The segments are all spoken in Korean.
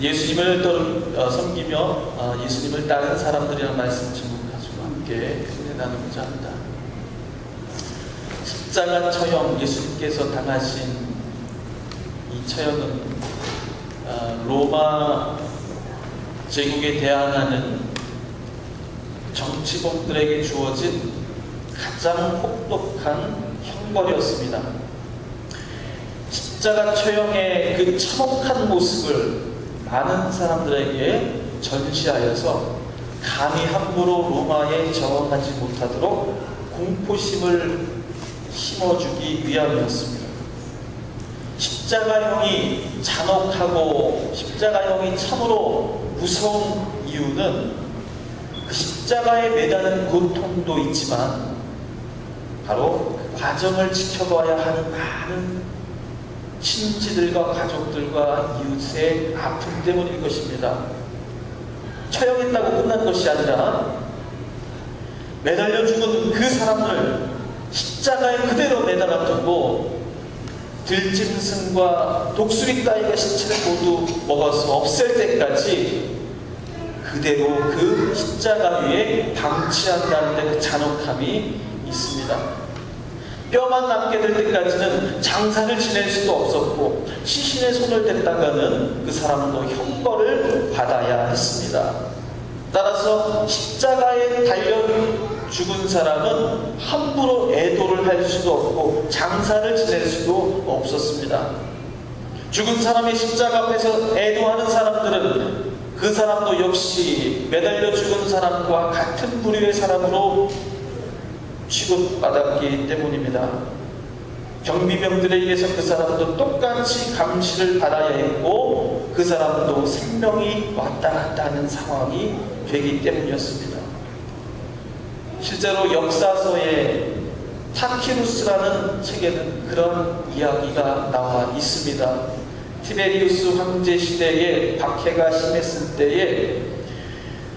예수님을 섬기며 예수님을 따른 사람들이라는 말씀 제목 가지고 함께 은혜 나누고자 합니다. 십자가 처형, 예수님께서 당하신 이 처형은 로마 제국에 대항하는 정치범들에게 주어진 가장 혹독한 형벌이었습니다. 십자가 처형의 그 참혹한 모습을 많은 사람들에게 전시하여서 감히 함부로 로마에 저항하지 못하도록 공포심을 심어주기 위함이었습니다. 십자가형이 잔혹하고 십자가형이 참으로 무서운 이유는 그 십자가에 매다는 고통도 있지만 바로 그 과정을 지켜봐야 하는 많은 친지들과 가족들과 이웃의 아픔 때문일 것입니다. 처형했다고 끝난 것이 아니라 매달려 죽은 그 사람을 십자가에 그대로 매달아 두고 들짐승과 독수리 따위가 신체를 모두 먹어서 없앨 때까지 그대로 그 십자가 위에 방치한다는 데 그 잔혹함이 있습니다. 뼈만 남게 될 때까지는 장사를 지낼 수도 없었고 시신의 손을 댔다가는 그 사람도 형벌을 받아야 했습니다. 따라서 십자가에 달려 죽은 사람은 함부로 애도를 할 수도 없고 장사를 지낼 수도 없었습니다. 죽은 사람의 십자가 앞에서 애도하는 사람들은 그 사람도 역시 매달려 죽은 사람과 같은 부류의 사람으로 취급받았기 때문입니다. 경비병들에 의해서 그 사람도 똑같이 감시를 받아야 했고 그 사람도 생명이 왔다 갔다 하는 상황이 되기 때문이었습니다. 실제로 역사서에 타키루스라는 책에는 그런 이야기가 나와 있습니다. 티베리우스 황제 시대에 박해가 심했을 때에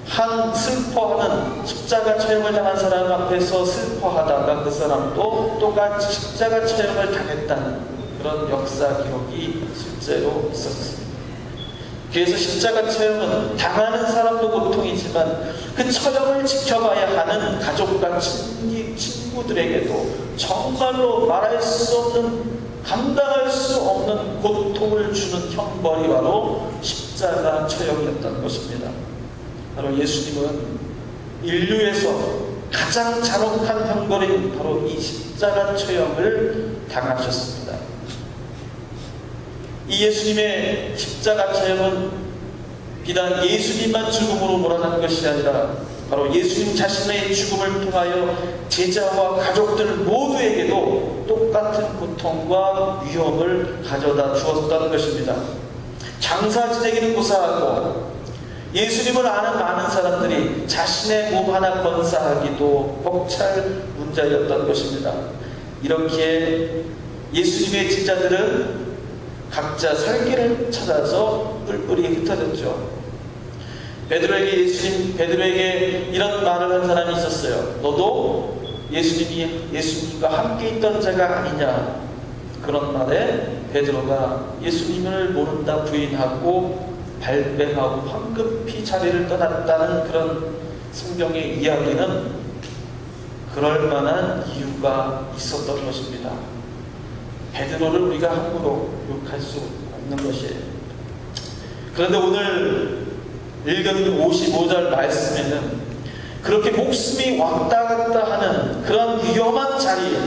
한 슬퍼하는 십자가 처형을 당한 사람 앞에서 슬퍼하다가 그 사람도 똑같이 십자가 처형을 당했다는 그런 역사 기록이 실제로 있었습니다. 그래서 십자가 처형은 당하는 사람도 고통이지만 그 처형을 지켜봐야 하는 가족과 친구들에게도 정말로 말할 수 없는, 감당할 수 없는 고통을 주는 형벌이 바로 십자가 처형이었던 것입니다. 바로 예수님은 인류에서 가장 잔혹한 형벌인 바로 이 십자가 처형을 당하셨습니다. 이 예수님의 십자가 처형은 비단 예수님만 죽음으로 몰아난 것이 아니라 바로 예수님 자신의 죽음을 통하여 제자와 가족들 모두에게도 똑같은 고통과 위험을 가져다 주었다는 것입니다. 장사 지내기는 고사하고 예수님을 아는 많은 사람들이 자신의 몸 하나 건사하기도 벅찰 문제였던 것입니다. 이렇게 예수님의 제자들은 각자 살 길을 찾아서 뿔뿔이 흩어졌죠. 베드로에게 이런 말을 한 사람이 있었어요. 너도 예수님과 함께 있던 자가 아니냐. 그런 말에 베드로가 예수님을 모른다 부인하고 발뺌하고 황급히 자리를 떠났다는 그런 성경의 이야기는 그럴 만한 이유가 있었던 것입니다. 베드로를 우리가 함부로 욕할 수 없는 것이에요. 그런데 오늘 읽은 55절 말씀에는 그렇게 목숨이 왔다 갔다 하는 그런 위험한 자리에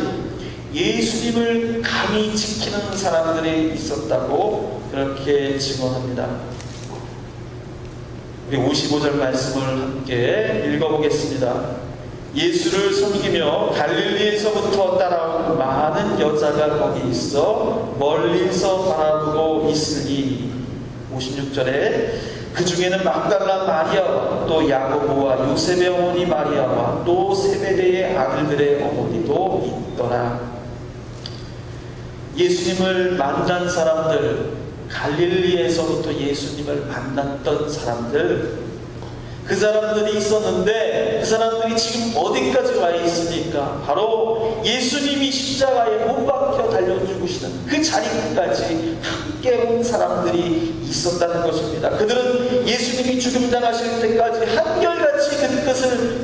예수님을 감히 지키는 사람들이 있었다고 그렇게 증언합니다. 우리 55절 말씀을 함께 읽어보겠습니다. 예수를 섬기며 갈릴리에서부터 따라온 많은 여자가 거기 있어 멀리서 바라보고 있으니 56절에 그 중에는 막달라 마리아와 또 야고보와 요셉의 어머니 마리아와 또 세베대의 아들들의 어머니도 있더라. 예수님을 만난 사람들, 갈릴리에서부터 예수님을 만났던 사람들, 그 사람들이 있었는데 그 사람들이 지금 어디까지 와 있습니까? 바로 예수님이 십자가에 못 박혀 달려 죽으시는 그 자리까지 함께 온 사람들이 있었다는 것입니다. 그들은 예수님이 죽임당하실 때까지 한결같이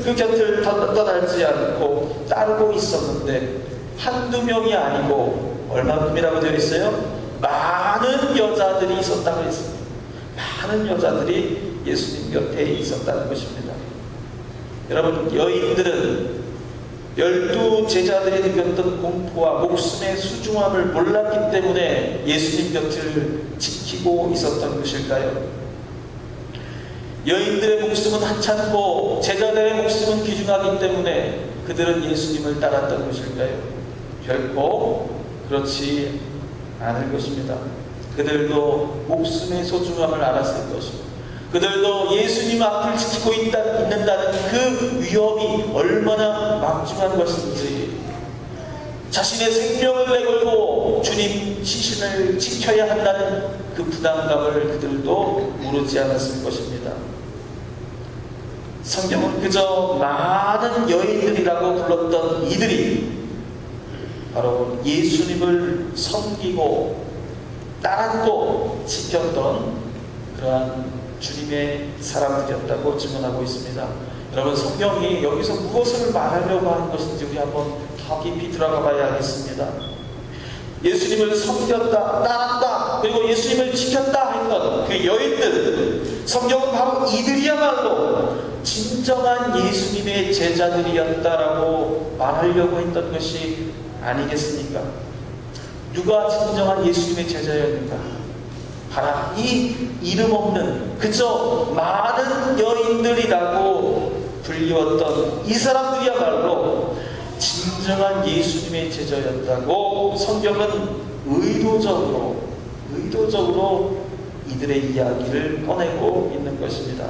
그 곁을 떠나지 않고 따르고 있었는데 한두 명이 아니고 얼마큼이라고 되어 있어요? 많은 여자들이 있었다고 했습니다. 많은 여자들이 예수님 곁에 있었다는 것입니다. 여러분, 여인들은 12 제자들이 느꼈던 공포와 목숨의 소중함을 몰랐기 때문에 예수님 곁을 지키고 있었던 것일까요? 여인들의 목숨은 하찮고 제자들의 목숨은 귀중하기 때문에 그들은 예수님을 따랐던 것일까요? 결코 그렇지 않을 것입니다. 그들도 목숨의 소중함을 알았을 것입니다. 그들도 예수님 앞을 지키고 있는다는 그 위험이 얼마나 막중한 것인지, 자신의 생명을 내걸고 주님 시신을 지켜야 한다는 그 부담감을 그들도 모르지 않았을 것입니다. 성경은 그저 많은 여인들이라고 불렀던 이들이 바로 예수님을 섬기고 따랐고 지켰던 그러한 주님의 사람들이었다고 증언하고 있습니다. 여러분, 성경이 여기서 무엇을 말하려고 하는 것인지 우리 한번 더 깊이 들어가 봐야 하겠습니다. 예수님을 섬겼다, 따랐다, 그리고 예수님을 지켰다 했던 그 여인들, 성경은 바로 이들이야말로 진정한 예수님의 제자들이었다라고 말하려고 했던 것이 아니겠습니까? 누가 진정한 예수님의 제자였는가? 바로 이 이름 없는 그저 많은 여인들이라고 불리웠던 이 사람들이야말로 진정한 예수님의 제자였다고 성경은 의도적으로 이들의 이야기를 꺼내고 있는 것입니다.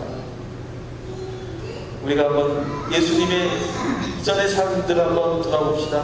우리가 한번 예수님의 이전의 삶들을 한번 돌아봅시다.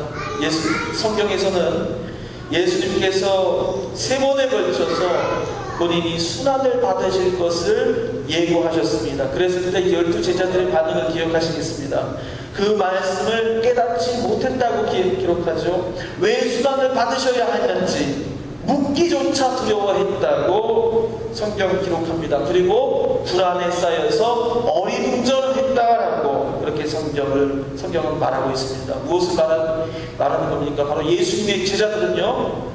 성경에서는 예수님께서 3번에 걸쳐서 본인이 순환을 받으실 것을 예고하셨습니다. 그랬을 때 12 제자들의 반응을 기억하시겠습니다. 그 말씀을 깨닫지 못했다고 기록하죠. 왜 순환을 받으셔야 했는지 묻기조차 두려워했다고 성경 기록합니다. 그리고 불안에 쌓여서 어리둥절했다라고 그렇게 성경은 말하고 있습니다. 무엇을 말하는 겁니까? 바로 예수님의 제자들은요,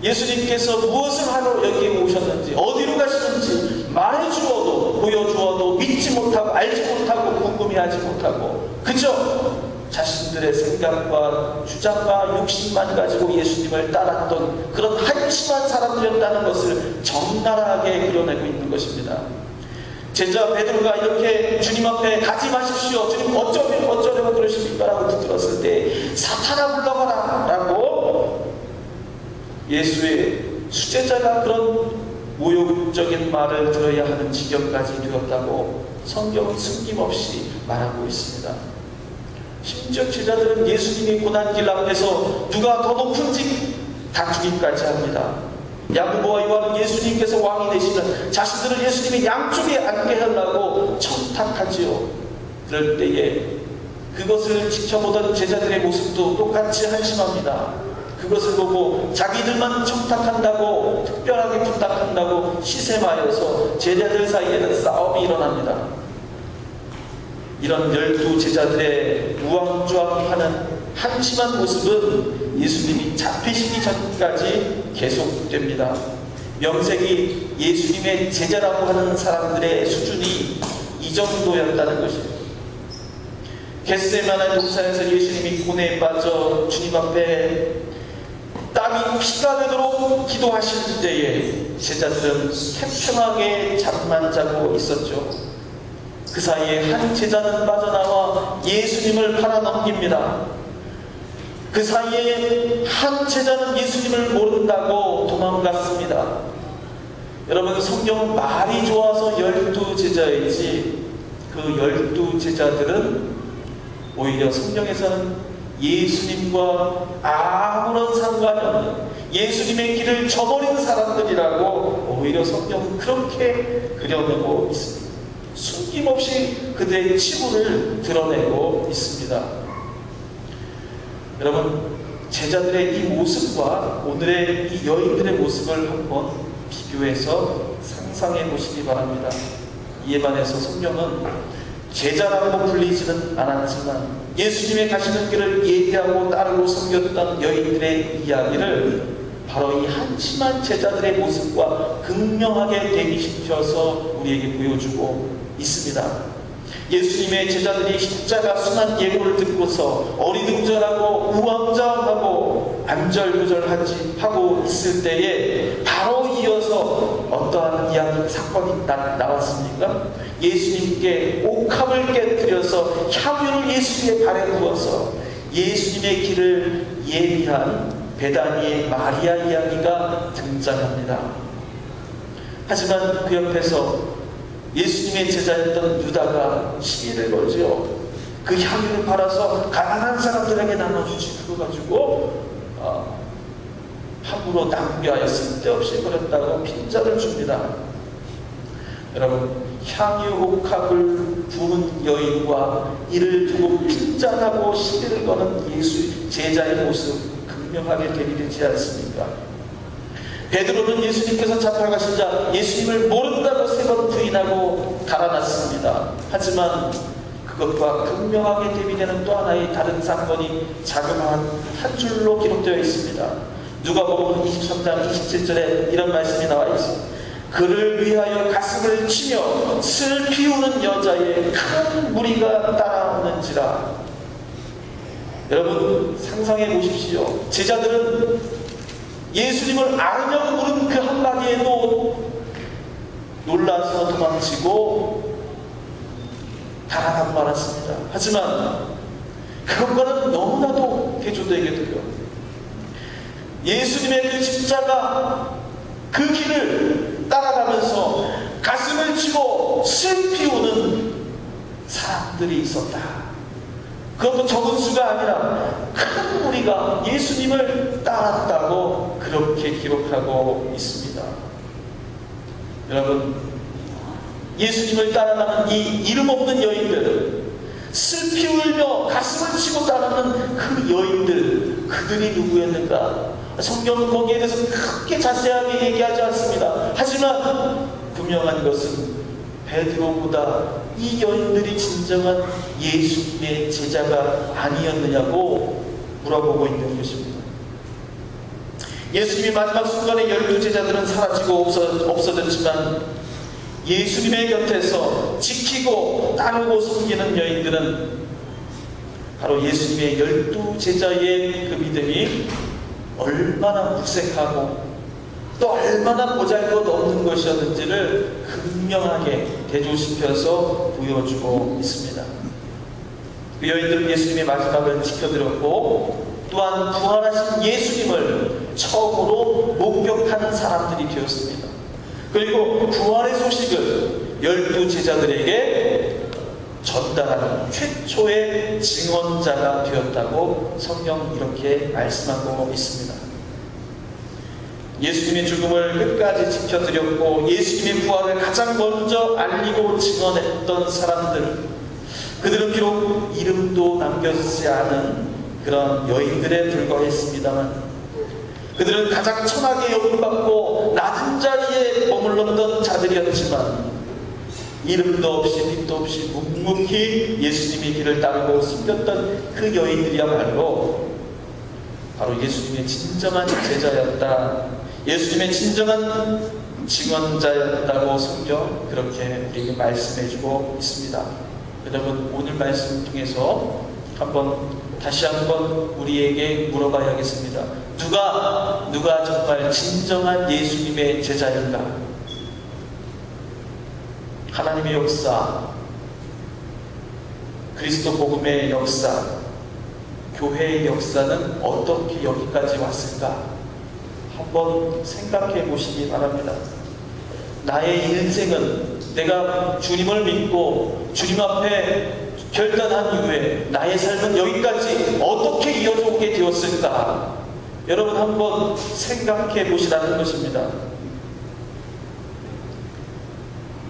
예수님께서 무엇을 하러 여기에 오셨는지, 어디로 가시는지 말해주어도, 보여주어도 믿지 못하고, 알지 못하고, 궁금해하지 못하고, 그저 자신들의 생각과 주장과 욕심만 가지고 예수님을 따랐던 그런 한심한 사람들이었다는 것을 적나라하게 그려내고 있는 것입니다. 제자 베드로가 이렇게 주님 앞에 가지 마십시오, 주님 어쩌려고 그러십니까? 라고 붙들었을 때 사탄아 물러가라 라고 예수의 수제자가 그런 모욕적인 말을 들어야 하는 지경까지 되었다고 성경은 숨김없이 말하고 있습니다. 심지어 제자들은 예수님의 고난길 앞에서 누가 더 높은지 다투기까지 합니다. 야고보와 요한은 예수님께서 왕이 되시면 자신들은 예수님의 양쪽에 앉게 하려고 청탁하지요. 그럴 때에 그것을 지켜보던 제자들의 모습도 똑같이 한심합니다. 그것을 보고 자기들만 청탁한다고, 특별하게 부탁한다고 시샘하여서 제자들 사이에는 싸움이 일어납니다. 이런 12 제자들의 우왕좌왕하는 한심한 모습은 예수님이 잡히시기 전까지 계속됩니다. 명색이 예수님의 제자라고 하는 사람들의 수준이 이 정도였다는 것입니다. 겟세마네 동산에서 예수님이 고뇌에 빠져 주님 앞에 땀이 피가 되도록 기도하실 때에 제자들은 태평하게 잠만 자고 있었죠. 그 사이에 한 제자는 빠져나와 예수님을 팔아넘깁니다. 그 사이에 한 제자는 예수님을 모른다고 도망갔습니다. 여러분, 성경은 말이 좋아서 12 제자이지 그 12 제자들은 오히려 성경에서는 예수님과 아무런 상관이 없는 예수님의 길을 저버린 사람들이라고 오히려 성경은 그렇게 그려내고 있습니다. 숨김없이 그들의 치부를 드러내고 있습니다. 여러분, 제자들의 이 모습과 오늘의 이 여인들의 모습을 한번 비교해서 상상해 보시기 바랍니다. 이에 반해서 성경은 제자라고 불리지는 않았지만 예수님의 가시는 길을 예비하고 따르고 섬겼던 여인들의 이야기를 바로 이 한심한 제자들의 모습과 극명하게 대비시켜서 우리에게 보여주고 있습니다. 예수님의 제자들이 십자가 순환 예고를 듣고서 어리둥절하고 우왕좌왕하고 안절부절하고 있을 때에 바로 이어서 어떠한 이야기 사건이 나왔습니까? 예수님께 옥합을 깨뜨려서 향유를 예수님의 발에 부어서 예수님의 길을 예비한 베다니의 마리아 이야기가 등장합니다. 하지만 그 옆에서 예수님의 제자였던 유다가 시비를 걸지요. 그 향유를 팔아서 가난한 사람들에게 나눠주지. 그거 가지고 함부로 낭비하여 쓸데없이 버렸다고 빈자를 줍니다. 여러분, 향유 옥합을 부은 여인과 이를 두고 빈잔하고 시비를 거는 예수 제자의 모습 극명하게 대비되지 않습니까? 베드로는 예수님께서 잡혀가시자 예수님을 모른다고 3번 부인하고 달아났습니다. 하지만 그것과 극명하게 대비되는 또 하나의 다른 사건이 자그마한 한 줄로 기록되어 있습니다. 누가복음 23장 27절에 이런 말씀이 나와 있습니다. 그를 위하여 가슴을 치며 슬피 우는 여자의 큰 무리가 따라오는지라. 여러분, 상상해 보십시오. 제자들은 예수님을 알으려고 물은 그 한마디에도 놀라서 도망치고 달아나고 말았습니다. 하지만 그것과는 너무나도 대조되게도요. 예수님의 그 십자가 그 길을 따라가면서 가슴을 치고 슬피 우는 사람들이 있었다. 그것도 적은 수가 아니라 큰 무리가 예수님을 따랐다고 그렇게 기록하고 있습니다. 여러분, 예수님을 따라가는 이 이름 없는 여인들, 슬피 울며 가슴을 치고 따르는 그 여인들, 그들이 누구였는가? 성경은 거기에 대해서 크게 자세하게 얘기하지 않습니다. 하지만 분명한 것은 베드로보다 이 여인들이 진정한 예수님의 제자가 아니었느냐고 물어보고 있는 것입니다. 예수님이 마지막 순간에 12제자들은 사라지고 없어졌지만 예수님의 곁에서 지키고 따르고 섬기는 여인들은 바로 예수님의 12제자의 그 믿음이 얼마나 무색하고 또 얼마나 보잘것없는 것이었는지를 극명하게 대조시켜서 보여주고 있습니다. 그 여인들은 예수님의 마지막을 지켜드렸고 또한 부활하신 예수님을 처음으로 목격하는 사람들이 되었습니다. 그리고 부활의 소식을 12제자들에게 전달하는 최초의 증언자가 되었다고 성경 이렇게 말씀하고 있습니다. 예수님의 죽음을 끝까지 지켜드렸고 예수님의 부활을 가장 먼저 알리고 증언했던 사람들, 그들은 비록 이름도 남겨지지 않은 그런 여인들에 불과했습니다만 그들은 가장 천하게 여김받고 낮은 자리에 머물렀던 자들이었지만 이름도 없이 빛도 없이 묵묵히 예수님의 길을 따르고 숨겼던 그 여인들이야말로 바로 예수님의 진정한 제자였다, 예수님의 진정한 증언자였다고 성경 그렇게 우리에게 말씀해주고 있습니다. 여러분, 오늘 말씀 통해서 다시 한번 우리에게 물어봐야겠습니다. 누가 정말 진정한 예수님의 제자인가? 하나님의 역사, 그리스도 복음의 역사, 교회의 역사는 어떻게 여기까지 왔을까? 한번 생각해 보시기 바랍니다. 나의 인생은 내가 주님을 믿고 주님 앞에 결단한 이후에 나의 삶은 여기까지 어떻게 이어져 오게 되었을까? 여러분, 한번 생각해 보시라는 것입니다.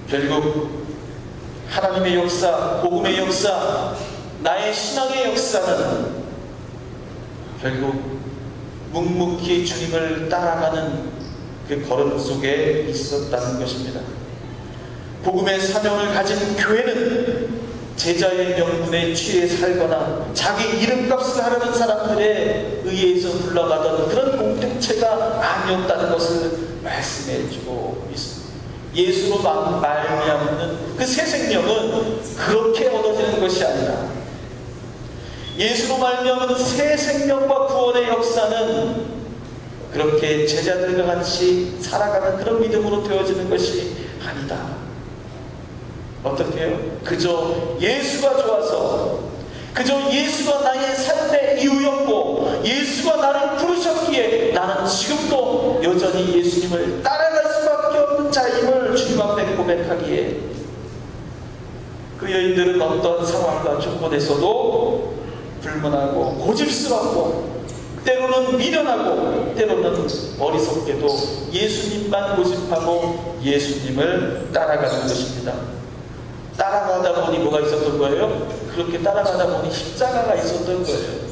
결국 하나님의 역사, 복음의 역사, 나의 신앙의 역사는 결국 묵묵히 주님을 따라가는 그 걸음 속에 있었다는 것입니다. 복음의 사명을 가진 교회는 제자의 명분에 취해 살거나 자기 이름값을 하려는 사람들에 의해서 불러가던 그런 공동체가 아니었다는 것을 말씀해주고 있습니다. 예수로 말미암는 그 새 생명은 그렇게 얻어지는 것이 아니라, 예수로 말미암은 새 생명과 구원의 역사는 그렇게 제자들과 같이 살아가는 그런 믿음으로 되어지는 것이 아니다. 어떻게 해요? 그저 예수가 좋아서, 그저 예수가 나의 삶의 이유였고 예수가 나를 부르셨기에 나는 지금도 여전히 예수님을 따라갈 수밖에 없는 자임을 주님 앞에 고백하기에, 그 여인들은 어떤 상황과 조건에서도 불문하고 고집스럽고 때로는 미련하고 때로는 어리석게도 예수님만 고집하고 예수님을 따라가는 것입니다. 따라가다 보니 뭐가 있었던 거예요? 그렇게 따라가다 보니 십자가가 있었던 거예요.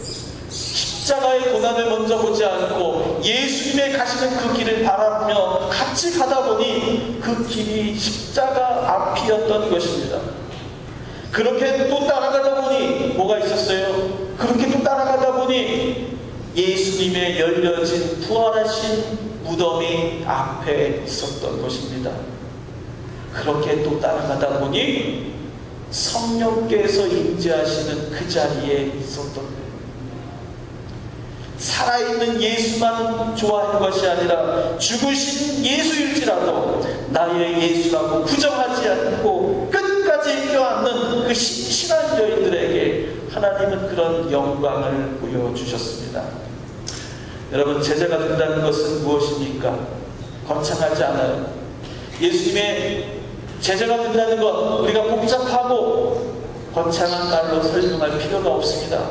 십자가의 고난을 먼저 보지 않고 예수님의 가시는 그 길을 바라보며 같이 가다 보니 그 길이 십자가 앞이었던 것입니다. 그렇게 또 따라가다 보니 뭐가 있었어요? 그렇게 또 따라가다 보니 예수님의 열려진 부활하신 무덤이 앞에 있었던 것입니다. 그렇게 또 따라가다 보니 성령께서 임재하시는 그 자리에 있었던 거예요. 살아있는 예수만 좋아하는 것이 아니라 죽으신 예수일지라도 나의 예수라고 부정하지 않고 끝까지 껴안는 그 신실한 여인들에게 하나님은 그런 영광을 보여주셨습니다. 여러분, 제자가 된다는 것은 무엇입니까? 거창하지 않아요. 예수님의 제자가 된다는 것, 우리가 복잡하고 거창한 말로 설명할 필요가 없습니다.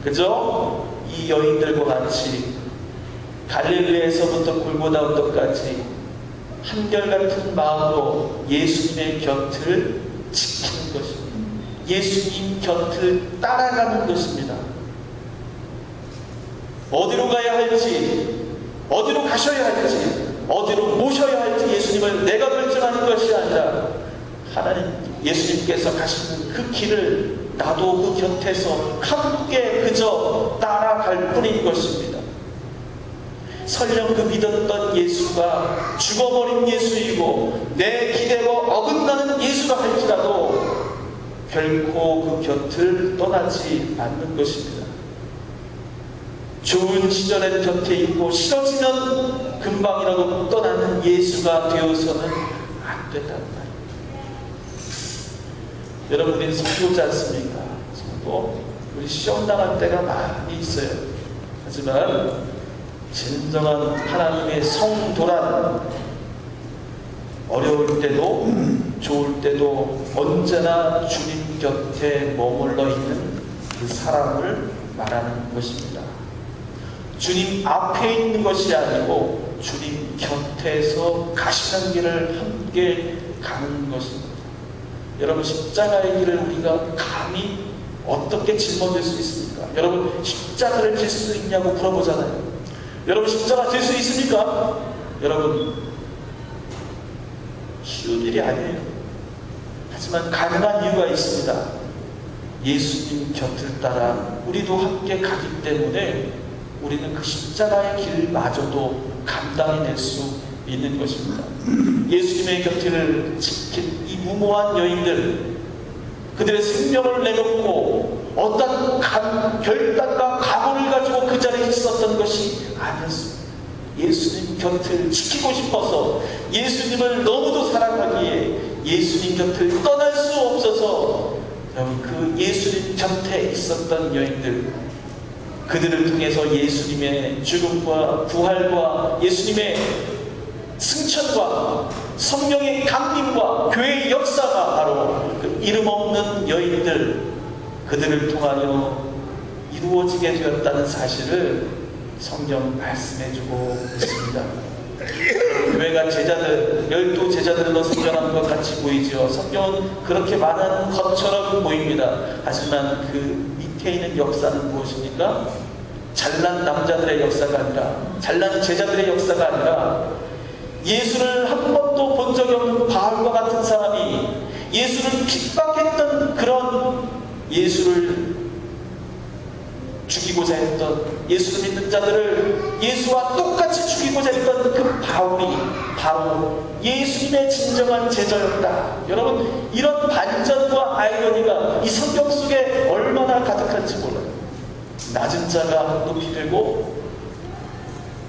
그저 이 여인들과 같이 갈릴리에서부터 골고다 언덕까지 한결같은 마음으로 예수님의 곁을 지키는 것입니다. 예수님 곁을 따라가는 것입니다. 어디로 가야 할지, 어디로 가셔야 할지, 어디로 모셔야 할지 예수님을 내가 결정하는 것이 아니라 하나님, 예수님께서 가시는 그 길을 나도 그 곁에서 함께 그저 따라갈 뿐인 것입니다. 설령 그 믿었던 예수가 죽어버린 예수이고 내 기대와 어긋나는 예수라 할지라도 결코 그 곁을 떠나지 않는 것입니다. 좋은 시절엔 곁에 있고 싫어지면 금방이라도 떠나는 예수가 되어서는 안 된다는 말입니다. 여러분, 우리는 성도지 않습니까? 성도, 우리 시험 당할 때가 많이 있어요. 하지만 진정한 하나님의 성도란 어려울 때도 좋을 때도 언제나 주님 곁에 머물러 있는 그 사람을 말하는 것입니다. 주님 앞에 있는 것이 아니고 주님 곁에서 가시는 길을 함께 가는 것입니다. 여러분, 십자가의 길을 우리가 감히 어떻게 짊어질 수 있습니까? 여러분, 십자가를 질 수 있냐고 물어보잖아요. 여러분, 십자가 질 수 있습니까? 여러분, 쉬운 일이 아니에요. 하지만 가능한 이유가 있습니다. 예수님 곁을 따라 우리도 함께 가기 때문에 우리는 그 십자가의 길마저도 감당해낼 수 있는 것입니다. 예수님의 곁을 지킨 이 무모한 여인들, 그들의 생명을 내놓고 어떤 결단과 각오를 가지고 그 자리에 있었던 것이 아니었습니다. 예수님 곁을 지키고 싶어서, 예수님을 너무도 사랑하기에 예수님 곁을 떠날 수 없어서 그 예수님 곁에 있었던 여인들, 그들을 통해서 예수님의 죽음과 부활과 예수님의 승천과 성령의 강림과 교회의 역사가 바로 그 이름 없는 여인들, 그들을 통하여 이루어지게 되었다는 사실을 성경 말씀해주고 있습니다. 교회가 제자들, 12제자들로 생겨난 것 같이 보이죠. 성경은 그렇게 말하는 것처럼 보입니다. 하지만 그 밑에 있는 역사는 무엇입니까? 잘난 남자들의 역사가 아니라, 잘난 제자들의 역사가 아니라, 예수를 한 번도 본 적이 없는 바울과 같은 사람이 예수를 핍박했던 그런, 예수를 죽이고자 했던, 예수를 믿는 자들을 예수와 똑같이 죽이고자 했던 그 바울이 바로 예수님의 진정한 제자였다. 여러분, 이런 반전과 아이러니가 이 성경 속에 얼마나 가득한지 몰라요. 낮은 자가 높이 되고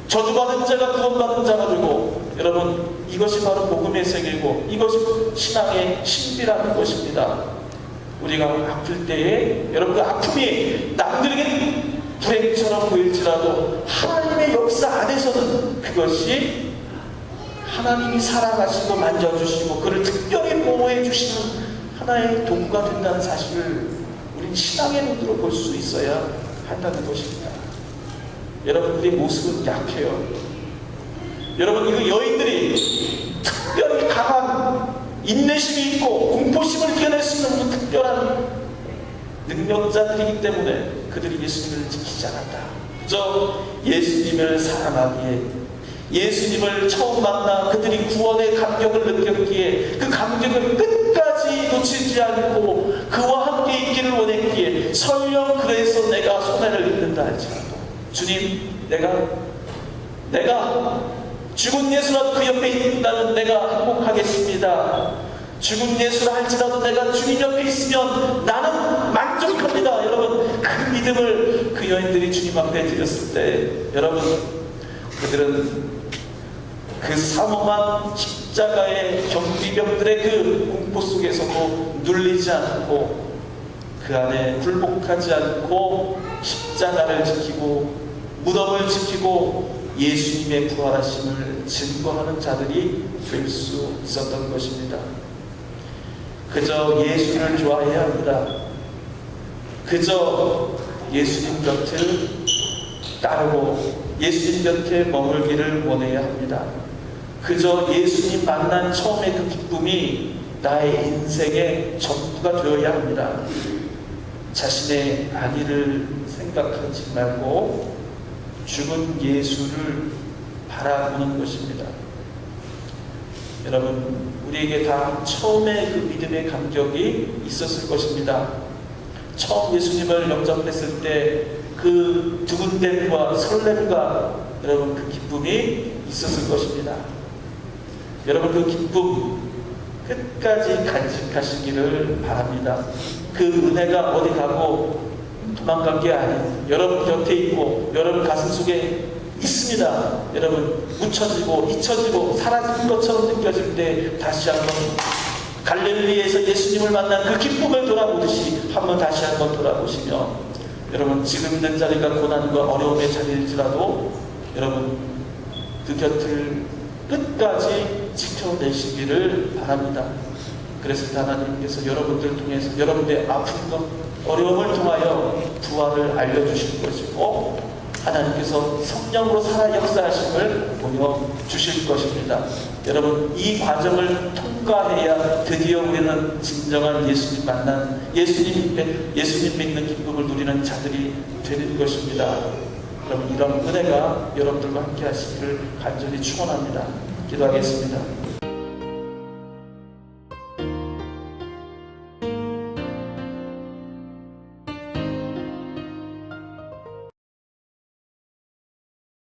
저주받은 자가 구원받은 자가 되고, 여러분, 이것이 바로 복음의 세계고 이것이 신앙의 신비라는 것입니다. 우리가 아플 때에, 여러분, 그 아픔이 남들에게는 불행처럼 보일지라도 하나님의 역사 안에서는 그것이 하나님이 사랑하시고 만져주시고 그를 특별히 보호해 주시는 하나의 도구가 된다는 사실을 우리는 신앙의 눈으로 볼 수 있어야 한다는 것입니다. 여러분, 우리의 모습은 약해요. 여러분, 이 여인들이 특별히 강한 인내심이 있고 공포심을 이겨낼 수 있는 특별한 능력자들이기 때문에 그들이 예수님을 지키지 않았다. 그저 예수님을 사랑하기에, 예수님을 처음 만나 그들이 구원의 감격을 느꼈기에 그 감격을 끝까지 놓치지 않고 그와 함께 있기를 원했기에, 설령 그래서 내가 손해를 입는다 할지라도 주님, 내가 죽은 예수라도 그 옆에 있다면 내가 행복하겠습니다. 죽은 예수라 할지라도 내가 주님 옆에 있으면 나는 만족합니다. 여러분, 그 믿음을 그 여인들이 주님 앞에 드렸을 때, 여러분, 그들은 그 삼엄한 십자가의 경비병들의 그 공포 속에서도 눌리지 않고 그 안에 굴복하지 않고 십자가를 지키고 무덤을 지키고 예수님의 부활하심을 증거하는 자들이 될 수 있었던 것입니다. 그저 예수를 좋아해야 합니다. 그저 예수님 곁을 따르고 예수님 곁에 머물기를 원해야 합니다. 그저 예수님 만난 처음의 그 기쁨이 나의 인생의 전부가 되어야 합니다. 자신의 안위를 생각하지 말고 죽은 예수를 바라보는 것입니다. 여러분, 우리에게 다 처음에 그 믿음의 감격이 있었을 것입니다. 처음 예수님을 영접했을 때 그 두근댐과 설렘과 여러분 그 기쁨이 있었을 것입니다. 여러분, 그 기쁨 끝까지 간직하시기를 바랍니다. 그 은혜가 어디 가고 도망간 게 아니에요. 여러분 곁에 있고 여러분 가슴 속에 있습니다. 여러분, 묻혀지고 잊혀지고 사라진 것처럼 느껴질 때 다시 한번 갈릴리에서 예수님을 만난 그 기쁨을 돌아보듯이 한번 다시 한번 돌아보시며, 여러분 지금 있는 자리가 고난과 어려움의 자리일지라도 여러분 그 곁을 끝까지 지켜내시기를 바랍니다. 그래서 하나님께서 여러분들 통해서 여러분들의 아픔과 어려움을 통하여 부활을 알려주실 것이고, 하나님께서 성령으로 살아 역사하심을 보여주실 것입니다. 여러분, 이 과정을 통과해야 드디어 우리는 진정한 예수님 만난, 예수님 믿는 기쁨을 누리는 자들이 되는 것입니다. 여러분, 이런 은혜가 여러분들과 함께 하시기를 간절히 축원합니다. 기도하겠습니다.